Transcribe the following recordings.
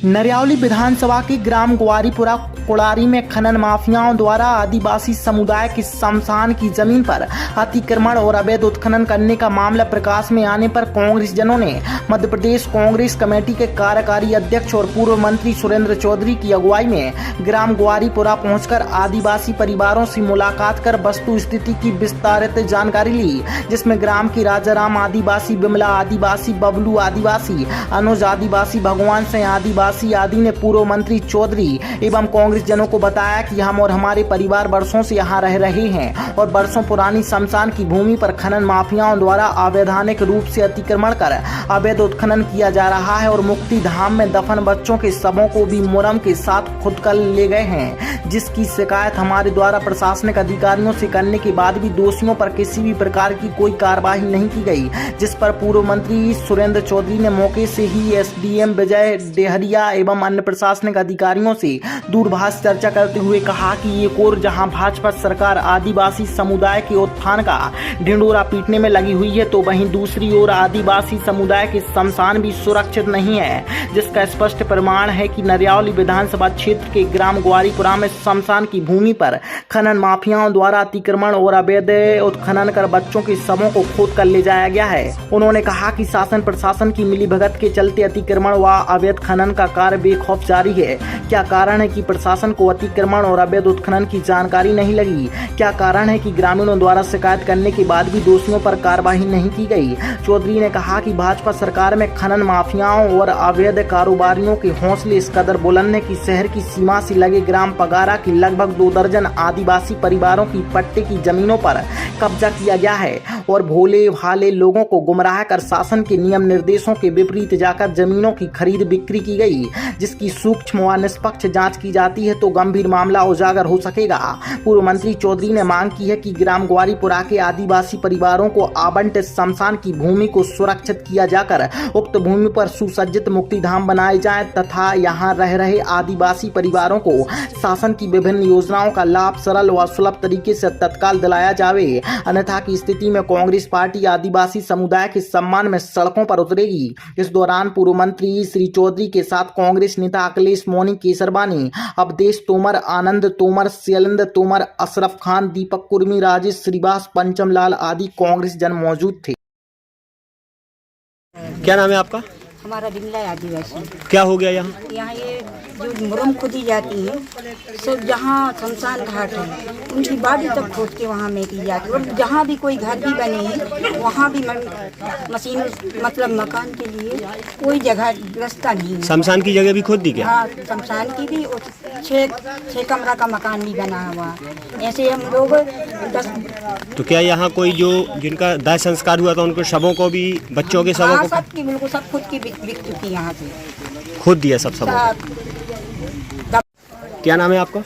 नरियावली विधानसभा के ग्राम ग्वारीपुरा कोड़ारी में खनन माफियाओं द्वारा आदिवासी समुदाय की शमशान की जमीन पर अतिक्रमण और अवैध उत्खनन करने का मामला प्रकाश में आने पर कांग्रेस जनों ने मध्य प्रदेश कांग्रेस कमेटी के कार्यकारी अध्यक्ष और पूर्व मंत्री सुरेंद्र चौधरी की अगुवाई में ग्राम ग्वारीपुरा पहुंचकर आदिवासी परिवारों से मुलाकात कर वस्तु स्थिति की विस्तारित जानकारी ली, जिसमें ग्राम की राजाराम आदिवासी, बिमला आदिवासी, बबलू आदिवासी, अनुज आदिवासी, भगवान सिंह आदिवासी आदि ने पूर्व मंत्री चौधरी एवं कांग्रेस जनों को बताया कि हम और हमारे परिवार वर्षों से यहाँ रह रहे हैं और वर्षों पुरानी शमशान की भूमि पर खनन माफियाओं द्वारा अवैधानिक रूप से अतिक्रमण कर अवैध उत्खनन किया जा रहा है और मुक्ति धाम में दफन बच्चों के शवों को भी मुरम के साथ खुद कर ले गए हैं, जिसकी शिकायत हमारे द्वारा प्रशासनिक अधिकारियों से करने के बाद भी दोषियों पर किसी भी प्रकार की कोई कार्रवाई नहीं की गई, जिस पर पूर्व मंत्री सुरेंद्र चौधरी ने मौके से ही एसडीएम विजय डेहरिया एवं अन्य प्रशासनिक अधिकारियों से दूरभाष चर्चा करते हुए कहा कि एक और जहां भाजपा सरकार आदिवासी समुदाय के उत्थान का ढिंडोरा पीटने में लगी हुई है, तो वहीं दूसरी ओर आदिवासी समुदाय के शमशान भी सुरक्षित नहीं है, जिसका स्पष्ट प्रमाण है कि नरियावली विधानसभा क्षेत्र के ग्राम ग्वारीपुरा में शमशान की भूमि पर खनन माफियाओं द्वारा अतिक्रमण और अवैध उत्खनन कर बच्चों के शवों को खोद कर ले जाया गया है। उन्होंने कहा कि शासन प्रशासन की मिलीभगत के चलते अतिक्रमण व अवैध खनन का कार्य बेखौफ जारी है। क्या कारण है कि प्रशासन को अतिक्रमण और अवैध उत्खनन की जानकारी नहीं लगी? क्या कारण है कि ग्रामीणों द्वारा शिकायत करने के बाद भी दोषियों पर कार्रवाई नहीं की गई? चौधरी ने कहा कि भाजपा सरकार में खनन माफियाओं और अवैध कारोबारियों के हौसले इस कदर बुलंद है कि शहर की सीमा से लगे ग्राम पगारा की लगभग 2 दर्जन आदिवासी परिवारों की पट्टे की जमीनों पर कब्जा किया गया है और भोले भाले लोगों को गुमराह कर शासन के नियम निर्देशों के विपरीत जाकर जमीनों की खरीद बिक्री की गई, जिसकी सूक्ष्म व निष्पक्ष जांच की जाती है तो गंभीर मामला उजागर हो सकेगा। पूर्व मंत्री चौधरी ने मांग की है कि ग्राम ग्वारीपुरा के आदिवासी परिवारों को आवंटित शमशान की भूमि को सुरक्षित किया जाकर उक्त भूमि पर सुसज्जित मुक्ति धाम बनाए जाए तथा यहाँ रह रहे आदिवासी परिवारों को शासन की विभिन्न योजनाओं का लाभ सरल व सुलभ तरीके से तत्काल दिलाया जावे, अन्यथा की स्थिति में कांग्रेस पार्टी आदिवासी समुदाय के सम्मान में सड़कों पर उतरेगी। इस दौरान पूर्व मंत्री श्री चौधरी के साथ कांग्रेस नेता अखिलेश मोनी केसरबानी, अवधेश तोमर, आनंद तोमर, शैलेंद्र तोमर, अशरफ खान, दीपक कुर्मी, राजेश श्रीवास, पंचम लाल आदि कांग्रेस जन मौजूद थे। क्या नाम है आपका? हमारा बिमला आदिवासी। क्या हो गया यहाँ? यहाँ ये जो मुरम खोदी जाती है, सब जहाँ शमशान घाट है उनकी बाडी तक खोद के वहाँ में की जाती है और जहाँ भी कोई घर भी बने हैं वहाँ भी मशीन मतलब मकान के लिए कोई जगह रास्ता नहीं है। शमशान की जगह भी खोद दी क्या? हाँ, शमशान की भी और 6 कमरा का मकान भी बना हुआ। ऐसे हम लोग 10। तो क्या यहाँ कोई जो जिनका दाह संस्कार हुआ था उनको शवों को भी, बच्चों के शवों को सबकी बिल्कुल सब खुद की बिक चुकी यहाँ से, खोद दिया सब शवों? क्या नाम है आपका?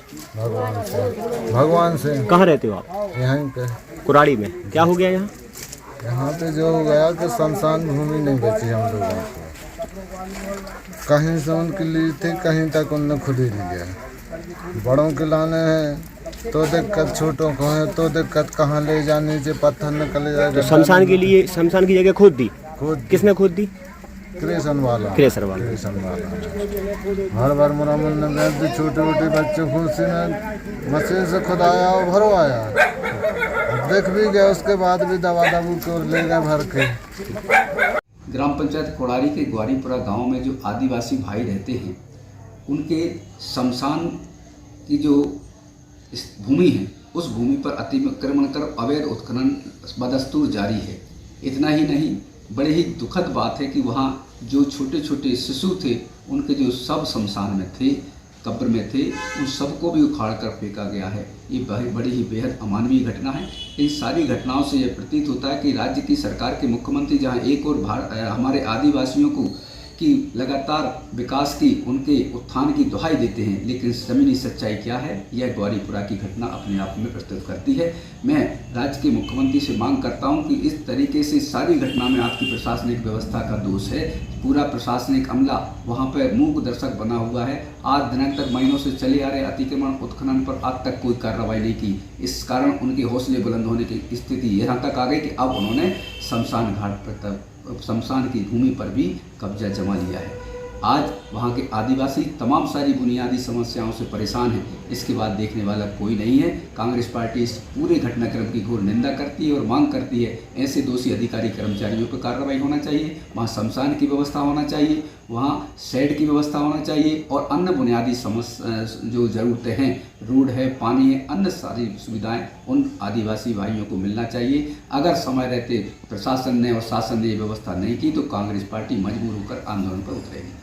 भगवान सिंह। कहाँ रहते हो आप? यहीं पे कुराड़ी में। क्या हो गया यहाँ? यहाँ पे जो हो गया कि शमशान भूमि नहीं बची हम लोगों को, कहीं से उनकी ली थी, कहीं तक उनने खुद ही लिया। बड़ों के लाने हैं तो दिक्कत, छोटों को है तो दिक्कत, कहाँ ले जाने से पत्थर निकल जाएगा। तो शमशान के लिए शमशान की जगह खोद दी? किसने खोद दी? क्रेशन वाला। भर मुरमन ने छोटे छोटे बच्चे खुद से मशीन से खुदाया और भरवाया, देख भी गया, उसके बाद भी दबा दबू के ले गए भर के। ग्राम पंचायत कोड़ारी के ग्वारीपुरा गांव में जो आदिवासी भाई रहते हैं, उनके शमशान की जो भूमि है उस भूमि पर अतिक्रमण कर अवैध उत्खनन बदस्तूर जारी है। इतना ही नहीं, बड़े ही दुखद बात है कि वहाँ जो छोटे छोटे शिशु थे उनके जो सब शमशान में थे, कब्र में थे, उन सबको भी उखाड़ कर फेंका गया है। ये बड़ी ही बेहद अमानवीय घटना है। इन सारी घटनाओं से यह प्रतीत होता है कि राज्य की सरकार के मुख्यमंत्री जहाँ एक और हमारे आदिवासियों को की लगातार विकास की, उनके उत्थान की दुहाई देते हैं, लेकिन ज़मीनी सच्चाई क्या है यह ग्वारीपुरा की घटना अपने आप में प्रस्तुत करती है। मैं राज्य के मुख्यमंत्री से मांग करता हूं कि इस तरीके से सारी घटना में आपकी प्रशासनिक व्यवस्था का दोष है। पूरा प्रशासनिक अमला वहां पर मूक दर्शक बना हुआ है। आज दिनक तक महीनों से चले आ रहे अतिक्रमण उत्खनन पर आज तक कोई कार्रवाई नहीं की। इस कारण उनके हौसले बुलंद होने की स्थिति यहाँ तक आ गई कि अब उन्होंने शमशान घाट पर शमशान की भूमि पर भी कब्जा जमा लिया है। आज वहाँ के आदिवासी तमाम सारी बुनियादी समस्याओं से परेशान हैं। इसके बाद देखने वाला कोई नहीं है। कांग्रेस पार्टी इस पूरे घटनाक्रम की घोर निंदा करती है और मांग करती है ऐसे दोषी अधिकारी कर्मचारियों पर कार्रवाई होना चाहिए, वहाँ शमशान की व्यवस्था होना चाहिए, वहाँ शेड की व्यवस्था होना चाहिए और अन्य बुनियादी समस्या जो ज़रूरतें हैं, रोड है, पानी है, अन्य सारी सुविधाएं उन आदिवासी भाइयों को मिलना चाहिए। अगर समय रहते प्रशासन ने और शासन ने ये व्यवस्था नहीं की तो कांग्रेस पार्टी मजबूर होकर आंदोलन पर उतरेगी।